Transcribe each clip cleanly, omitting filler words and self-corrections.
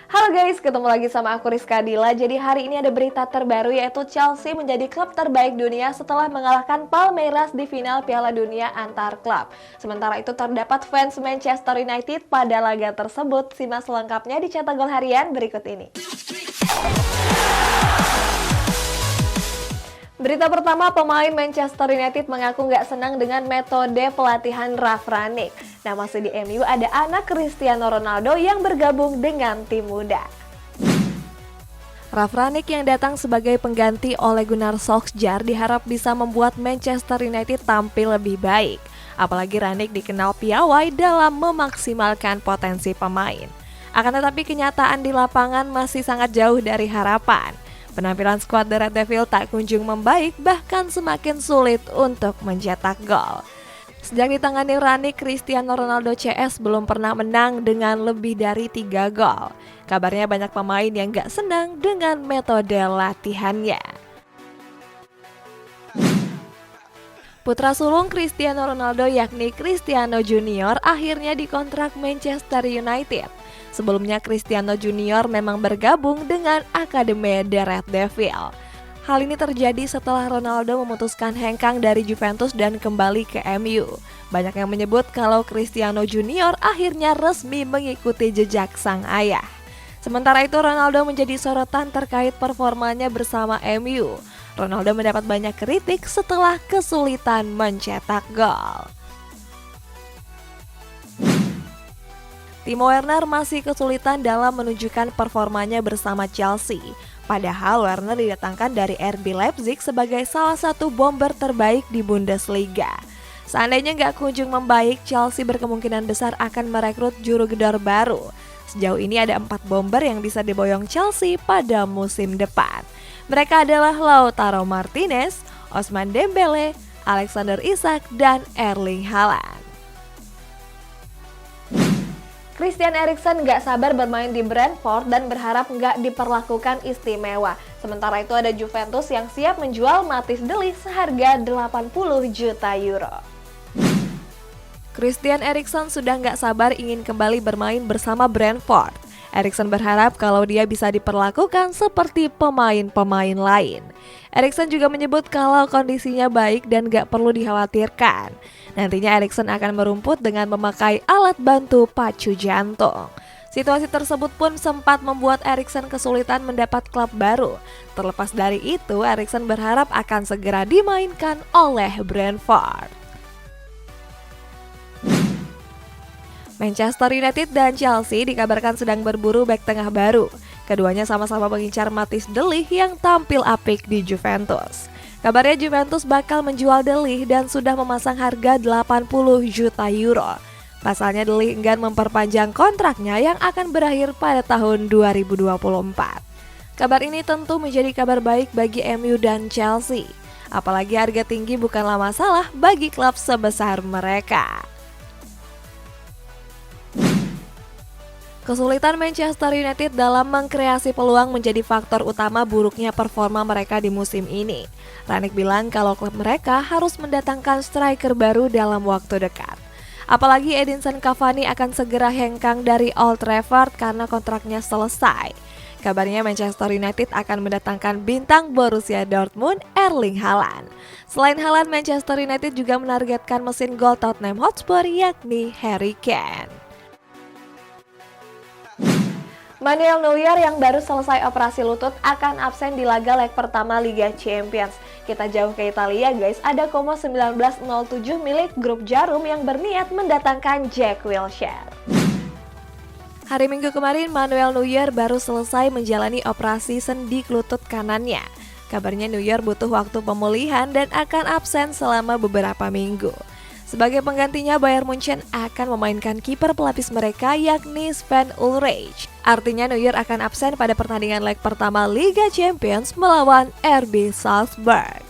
Halo guys, ketemu lagi sama aku Rizka Dila. Jadi hari ini ada berita terbaru yaitu Chelsea menjadi klub terbaik dunia setelah mengalahkan Palmeiras di final Piala Dunia antar klub. Sementara itu terdapat fans Manchester United pada laga tersebut. Simak selengkapnya di Cetak Gol Harian berikut ini. Berita pertama, pemain Manchester United mengaku nggak senang dengan metode pelatihan Ralf Rangnick. Nah, masih di MU ada anak Cristiano Ronaldo yang bergabung dengan tim muda. Ralf Rangnick yang datang sebagai pengganti Ole Gunnar Solskjaer diharap bisa membuat Manchester United tampil lebih baik. Apalagi Rangnick dikenal piawai dalam memaksimalkan potensi pemain. Akan tetapi kenyataan di lapangan masih sangat jauh dari harapan. Penampilan skuad The Red Devil tak kunjung membaik, bahkan semakin sulit untuk mencetak gol. Sejak ditangani Rangnick, Cristiano Ronaldo CS belum pernah menang dengan lebih dari 3 gol. Kabarnya banyak pemain yang gak senang dengan metode latihannya. Putra sulung Cristiano Ronaldo yakni Cristiano Junior akhirnya dikontrak Manchester United. Sebelumnya Cristiano Junior memang bergabung dengan Akademi The Red Devil. Hal ini terjadi setelah Ronaldo memutuskan hengkang dari Juventus dan kembali ke MU. Banyak yang menyebut kalau Cristiano Junior akhirnya resmi mengikuti jejak sang ayah. Sementara itu Ronaldo menjadi sorotan terkait performanya bersama MU. Ronaldo mendapat banyak kritik setelah kesulitan mencetak gol. Timo Werner masih kesulitan dalam menunjukkan performanya bersama Chelsea. Padahal Werner didatangkan dari RB Leipzig sebagai salah satu bomber terbaik di Bundesliga. Seandainya nggak kunjung membaik, Chelsea berkemungkinan besar akan merekrut juru gedor baru. Sejauh ini ada 4 bomber yang bisa diboyong Chelsea pada musim depan. Mereka adalah Lautaro Martinez, Ousmane Dembele, Alexander Isak, dan Erling Haaland. Christian Eriksen nggak sabar bermain di Brentford dan berharap nggak diperlakukan istimewa. Sementara itu ada Juventus yang siap menjual Matthijs de Ligt seharga 80 juta euro. Christian Eriksen sudah nggak sabar ingin kembali bermain bersama Brentford. Eriksen berharap kalau dia bisa diperlakukan seperti pemain-pemain lain. Eriksen juga menyebut kalau kondisinya baik dan gak perlu dikhawatirkan. Nantinya Eriksen akan merumput dengan memakai alat bantu pacu jantung. Situasi tersebut pun sempat membuat Eriksen kesulitan mendapat klub baru. Terlepas dari itu, Eriksen berharap akan segera dimainkan oleh Brentford. Manchester United dan Chelsea dikabarkan sedang berburu bek tengah baru. Keduanya sama-sama mengincar Matthijs de Ligt yang tampil apik di Juventus. Kabarnya Juventus bakal menjual de Ligt dan sudah memasang harga 80 juta euro. Pasalnya de Ligt enggan memperpanjang kontraknya yang akan berakhir pada tahun 2024. Kabar ini tentu menjadi kabar baik bagi MU dan Chelsea. Apalagi harga tinggi bukanlah masalah bagi klub sebesar mereka. Kesulitan Manchester United dalam mengkreasi peluang menjadi faktor utama buruknya performa mereka di musim ini. Rangnick bilang kalau klub mereka harus mendatangkan striker baru dalam waktu dekat. Apalagi Edinson Cavani akan segera hengkang dari Old Trafford karena kontraknya selesai. Kabarnya Manchester United akan mendatangkan bintang Borussia Dortmund Erling Haaland. Selain Haaland, Manchester United juga menargetkan mesin gol Tottenham Hotspur yakni Harry Kane. Manuel Neuer yang baru selesai operasi lutut akan absen di laga leg pertama Liga Champions. Kita jauh ke Italia guys, ada Como 1907 milik grup Jarum yang berniat mendatangkan Jack Wilshere. Hari Minggu kemarin Manuel Neuer baru selesai menjalani operasi sendi lutut kanannya. Kabarnya Neuer butuh waktu pemulihan dan akan absen selama beberapa minggu. Sebagai penggantinya, Bayern Munchen akan memainkan kiper pelapis mereka yakni Sven Ulreich. Artinya Neuer akan absen pada pertandingan leg pertama Liga Champions melawan RB Salzburg.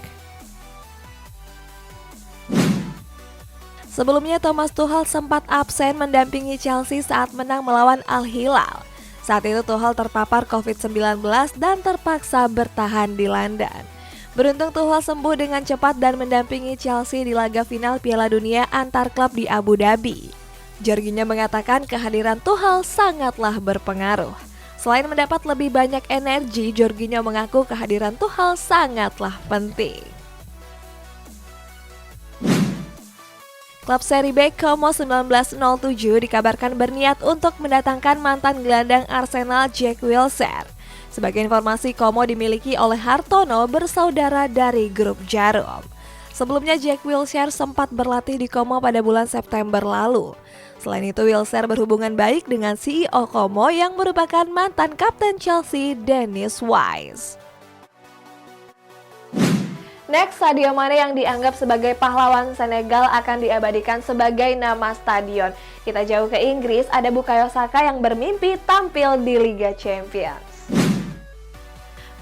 Sebelumnya Thomas Tuchel sempat absen mendampingi Chelsea saat menang melawan Al Hilal. Saat itu Tuchel terpapar COVID-19 dan terpaksa bertahan di London. Beruntung Tuchel sembuh dengan cepat dan mendampingi Chelsea di laga final Piala Dunia antar klub di Abu Dhabi. Jorginho mengatakan kehadiran Tuchel sangatlah berpengaruh. Selain mendapat lebih banyak energi, Jorginho mengaku kehadiran Tuchel sangatlah penting. Klub Serie B Como 1907 dikabarkan berniat untuk mendatangkan mantan gelandang Arsenal Jack Wilshere. Sebagai informasi, Como dimiliki oleh Hartono, bersaudara dari grup Jarum. Sebelumnya Jack Wilshere sempat berlatih di Como pada bulan September lalu. Selain itu, Wilshere berhubungan baik dengan CEO Como yang merupakan mantan kapten Chelsea Dennis Wise. Next, Sadio Mane yang dianggap sebagai pahlawan Senegal akan diabadikan sebagai nama stadion. Kita jauh ke Inggris, ada Bukayo Saka yang bermimpi tampil di Liga Champions.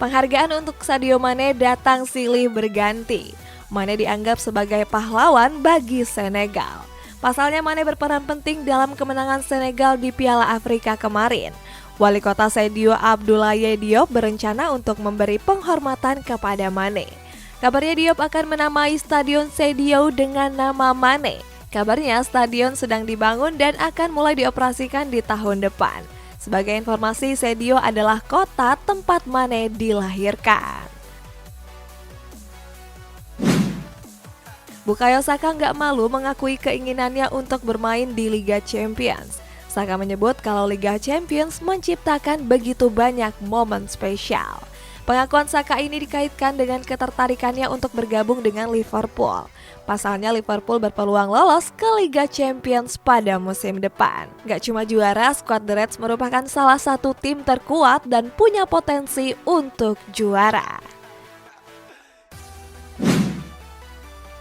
Penghargaan untuk Sadio Mane datang silih berganti. Mane dianggap sebagai pahlawan bagi Senegal. Pasalnya Mane berperan penting dalam kemenangan Senegal di Piala Afrika kemarin. Wali kota Sedio Abdoulaye Diop berencana untuk memberi penghormatan kepada Mane. Kabarnya Diop akan menamai Stadion Sedio dengan nama Mane. Kabarnya stadion sedang dibangun dan akan mulai dioperasikan di tahun depan. Sebagai informasi, Sedio adalah kota tempat Mane dilahirkan. Bukayo Saka nggak malu mengakui keinginannya untuk bermain di Liga Champions. Saka menyebut kalau Liga Champions menciptakan begitu banyak momen spesial. Pengakuan Saka ini dikaitkan dengan ketertarikannya untuk bergabung dengan Liverpool. Pasalnya Liverpool berpeluang lolos ke Liga Champions pada musim depan. Gak cuma juara, skuad The Reds merupakan salah satu tim terkuat dan punya potensi untuk juara.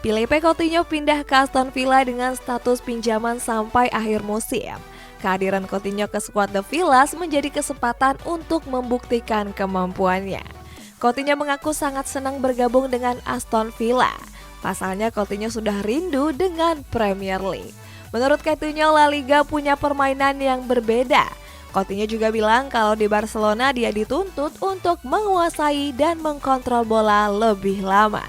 Philippe Coutinho pindah ke Aston Villa dengan status pinjaman sampai akhir musim. Kehadiran Coutinho ke skuad The Villas menjadi kesempatan untuk membuktikan kemampuannya. Coutinho mengaku sangat senang bergabung dengan Aston Villa. Pasalnya Coutinho sudah rindu dengan Premier League. Menurut Coutinho, La Liga punya permainan yang berbeda. Coutinho juga bilang kalau di Barcelona dia dituntut untuk menguasai dan mengkontrol bola lebih lama.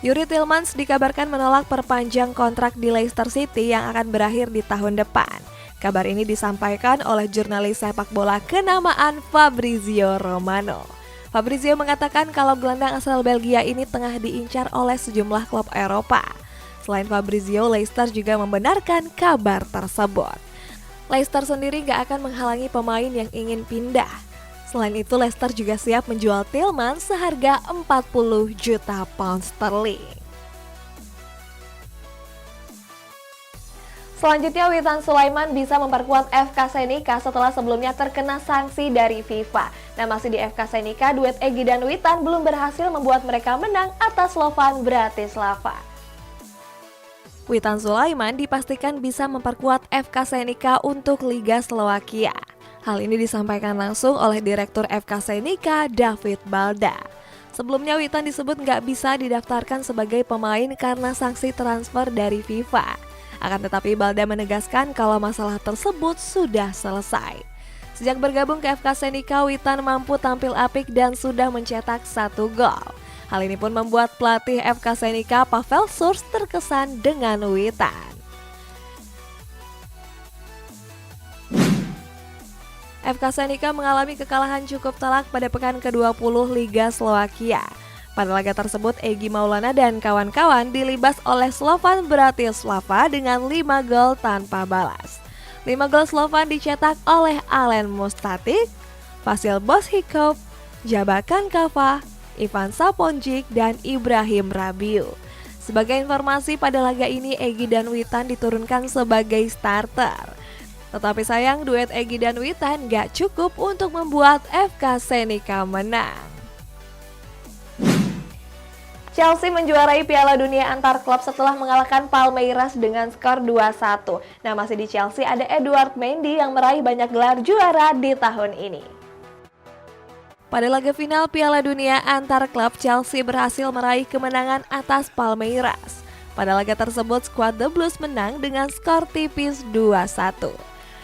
Yuri Tillmans dikabarkan menolak perpanjang kontrak di Leicester City yang akan berakhir di tahun depan. Kabar ini disampaikan oleh jurnalis sepak bola kenamaan Fabrizio Romano. Fabrizio mengatakan kalau gelandang asal Belgia ini tengah diincar oleh sejumlah klub Eropa. Selain Fabrizio, Leicester juga membenarkan kabar tersebut. Leicester sendiri gak akan menghalangi pemain yang ingin pindah. Selain itu, Leicester juga siap menjual Tillmans seharga 40 juta pound sterling. Selanjutnya, Witan Sulaiman bisa memperkuat FK Senica setelah sebelumnya terkena sanksi dari FIFA. Nah, masih di FK Senica, duet Egy dan Witan belum berhasil membuat mereka menang atas Slovan Bratislava. Witan Sulaiman dipastikan bisa memperkuat FK Senica untuk Liga Slovakia. Hal ini disampaikan langsung oleh Direktur FK Senica, David Balda. Sebelumnya Witan disebut nggak bisa didaftarkan sebagai pemain karena sanksi transfer dari FIFA. Akan tetapi Balda menegaskan kalau masalah tersebut sudah selesai. Sejak bergabung ke FK Senica, Witan mampu tampil apik dan sudah mencetak 1 gol. Hal ini pun membuat pelatih FK Senica, Pavel Surs, terkesan dengan Witan. FK Senica mengalami kekalahan cukup telak pada pekan ke-20 Liga Slovakia. Pada laga tersebut, Egy Maulana dan kawan-kawan dilibas oleh Slovan Bratislava dengan 5 gol tanpa balas. 5 gol Slovan dicetak oleh Alen Mustatic, Vasil Boshikov, Jabakan Kava, Ivan Saponjic, dan Ibrahim Rabiu. Sebagai informasi, pada laga ini Egy dan Witan diturunkan sebagai starter. Tetapi sayang, duet Egy dan Witan gak cukup untuk membuat FK Senica menang. Chelsea menjuarai Piala Dunia antar klub setelah mengalahkan Palmeiras dengan skor 2-1. Nah, masih di Chelsea ada Edouard Mendy yang meraih banyak gelar juara di tahun ini. Pada laga final Piala Dunia antar klub, Chelsea berhasil meraih kemenangan atas Palmeiras. Pada laga tersebut, skuad The Blues menang dengan skor tipis 2-1.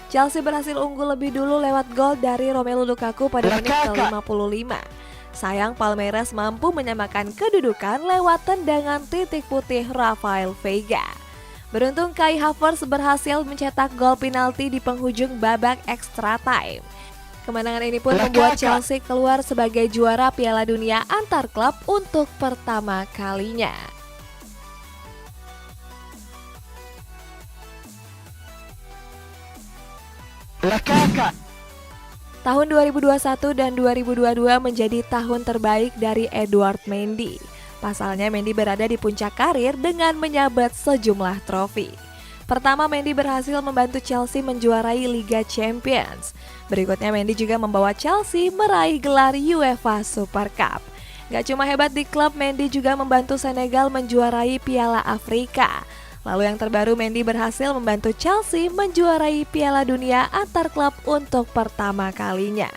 Chelsea berhasil unggul lebih dulu lewat gol dari Romelu Lukaku pada menit ke-55. Sayang, Palmeiras mampu menyamakan kedudukan lewat tendangan titik putih Rafael Veiga. Beruntung Kai Havertz berhasil mencetak gol penalti di penghujung babak extra time. Kemenangan ini pun membuat Chelsea keluar sebagai juara Piala Dunia antar klub untuk pertama kalinya. Tahun 2021 dan 2022 menjadi tahun terbaik dari Edouard Mendy. Pasalnya Mendy berada di puncak karir dengan menyabat sejumlah trofi. Pertama, Mendy berhasil membantu Chelsea menjuarai Liga Champions. Berikutnya, Mendy juga membawa Chelsea meraih gelar UEFA Super Cup. Gak cuma hebat di klub, Mendy juga membantu Senegal menjuarai Piala Afrika. Lalu yang terbaru, Mendy berhasil membantu Chelsea menjuarai Piala Dunia antar klub untuk pertama kalinya.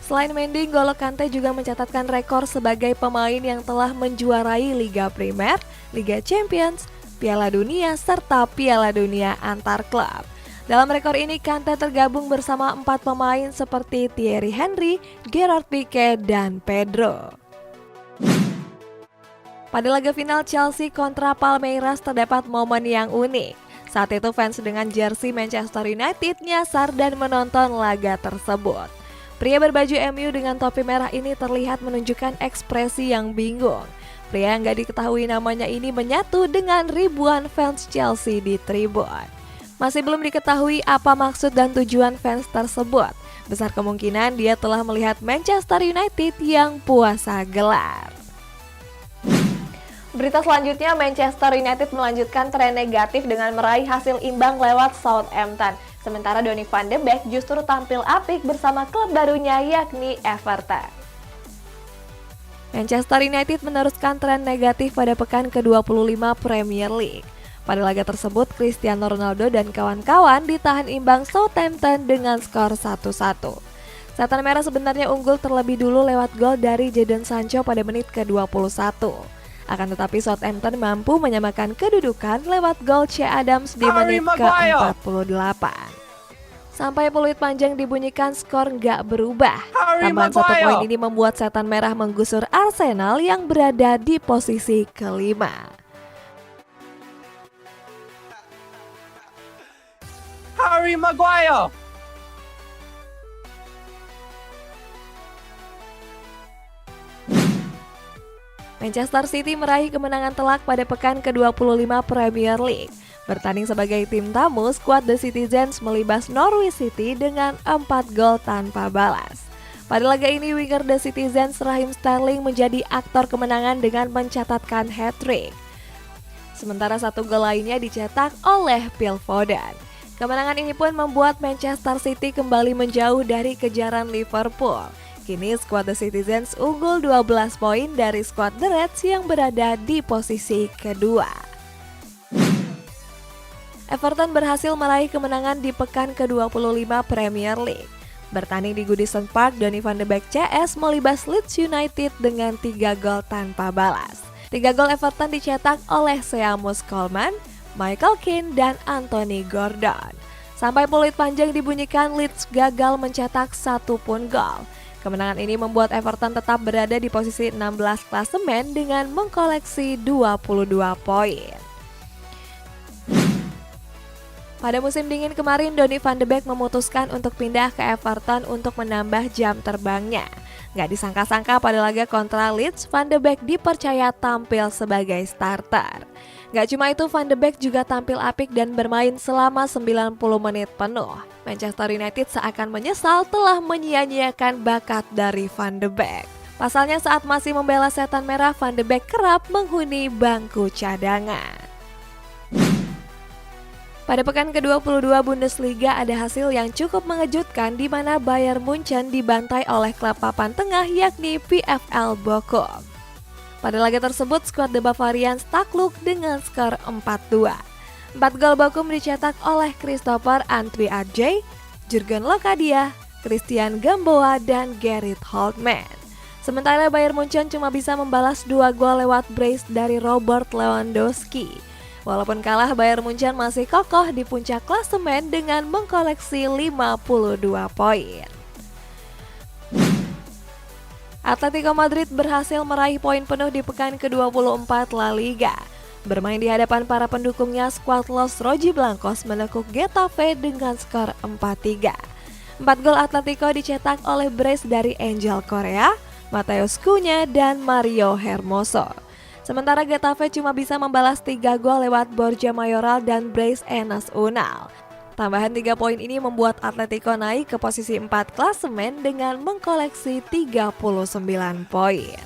Selain Mendy, N'Golo Kante juga mencatatkan rekor sebagai pemain yang telah menjuarai Liga Primer, Liga Champions, Piala Dunia, serta Piala Dunia antar klub. Dalam rekor ini, Kante tergabung bersama 4 pemain seperti Thierry Henry, Gerard Pique, dan Pedro. Pada laga final Chelsea kontra Palmeiras terdapat momen yang unik. Saat itu fans dengan jersey Manchester United nyasar dan menonton laga tersebut. Pria berbaju MU dengan topi merah ini terlihat menunjukkan ekspresi yang bingung. Pria yang gak diketahui namanya ini menyatu dengan ribuan fans Chelsea di tribun. Masih belum diketahui apa maksud dan tujuan fans tersebut. Besar kemungkinan dia telah melihat Manchester United yang puasa gelar. Berita selanjutnya, Manchester United melanjutkan tren negatif dengan meraih hasil imbang lewat Southampton. Sementara Donny van de Beek justru tampil apik bersama klub barunya yakni Everton. Manchester United meneruskan tren negatif pada pekan ke-25 Premier League. Pada laga tersebut, Cristiano Ronaldo dan kawan-kawan ditahan imbang Southampton dengan skor 1-1. Setan Merah sebenarnya unggul terlebih dulu lewat gol dari Jadon Sancho pada menit ke-21. Akan tetapi Southampton mampu menyamakan kedudukan lewat gol Che Adams di menit ke-48. Sampai peluit panjang dibunyikan, skor nggak berubah. Tambahan 1 poin ini membuat Setan Merah menggusur Arsenal yang berada di posisi kelima. Harry Maguire. Manchester City meraih kemenangan telak pada pekan ke-25 Premier League. Bertanding sebagai tim tamu, skuad The Citizens melibas Norwich City dengan 4 gol tanpa balas. Pada laga ini, winger The Citizens Raheem Sterling menjadi aktor kemenangan dengan mencatatkan hat-trick. Sementara 1 gol lainnya dicetak oleh Phil Foden. Kemenangan ini pun membuat Manchester City kembali menjauh dari kejaran Liverpool. Kini skuad The Citizens unggul 12 poin dari skuad The Reds yang berada di posisi kedua. Everton berhasil meraih kemenangan di pekan ke-25 Premier League. Bertanding di Goodison Park, Donny van de Beek CS melibas Leeds United dengan 3 gol tanpa balas. 3 gol Everton dicetak oleh Seamus Coleman, Michael Keane, dan Anthony Gordon. Sampai peluit panjang dibunyikan, Leeds gagal mencetak 1 pun gol. Kemenangan ini membuat Everton tetap berada di posisi 16 klasemen dengan mengkoleksi 22 poin. Pada musim dingin kemarin, Donny van de Beek memutuskan untuk pindah ke Everton untuk menambah jam terbangnya. Gak disangka-sangka pada laga kontra Leeds, Van de Beek dipercaya tampil sebagai starter. Gak cuma itu, Van de Beek juga tampil apik dan bermain selama 90 menit penuh. Manchester United seakan menyesal telah menyia-nyiakan bakat dari Van de Beek. Pasalnya saat masih membela Setan Merah, Van de Beek kerap menghuni bangku cadangan. Pada pekan ke-22 Bundesliga ada hasil yang cukup mengejutkan di mana Bayern Munchen dibantai oleh klub papan tengah yakni VfL Bochum. Pada laga tersebut, skuad The Bavarians takluk dengan skor 4-2. 4 gol Bochum dicetak oleh Christopher Antwi Adjei, Jurgen Locadia, Christian Gamboa, dan Gerrit Holtmann. Sementara Bayern Munchen cuma bisa membalas 2 gol lewat brace dari Robert Lewandowski. Walaupun kalah, Bayern Munchen masih kokoh di puncak klasemen dengan mengkoleksi 52 poin. Atletico Madrid berhasil meraih poin penuh di pekan ke-24 La Liga. Bermain di hadapan para pendukungnya, skuad Los Rojiblancos menekuk Getafe dengan skor 4-3. 4 gol Atletico dicetak oleh brace dari Angel Correa, Mateus Cunha, dan Mario Hermoso. Sementara Getafe cuma bisa membalas 3 gol lewat Borja Mayoral dan brace Enes Unal. Tambahan 3 poin ini membuat Atletico naik ke posisi 4 klasemen dengan mengkoleksi 39 poin.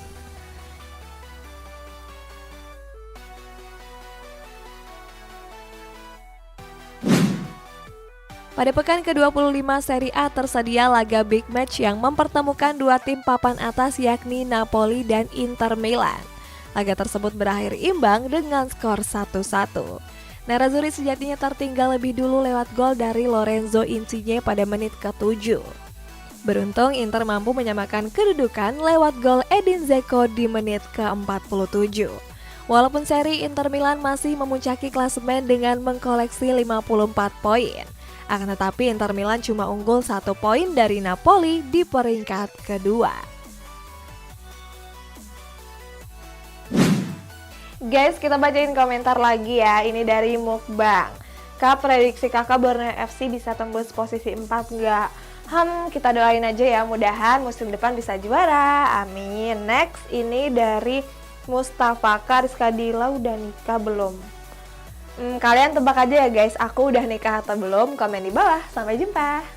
Pada pekan ke-25 Serie A tersedia laga big match yang mempertemukan dua tim papan atas yakni Napoli dan Inter Milan. Laga tersebut berakhir imbang dengan skor 1-1. Nerazzurri sejatinya tertinggal lebih dulu lewat gol dari Lorenzo Insigne pada menit ke-7. Beruntung Inter mampu menyamakan kedudukan lewat gol Edin Dzeko di menit ke-47. Walaupun seri Inter Milan masih memuncaki klasemen dengan mengkoleksi 54 poin. Akan tetapi Inter Milan cuma unggul 1 poin dari Napoli di peringkat kedua. Guys, kita bacain komentar lagi ya. Ini dari Mukbang. Kak, prediksi kakak Borneo FC bisa tembus posisi 4 nggak? Kita doain aja ya, mudahan musim depan bisa juara. Amin. Next, ini dari Mustafa. Kak, Rizka Dila udah nikah belum? Kalian tebak aja ya guys, aku udah nikah atau belum? Komen di bawah. Sampai jumpa.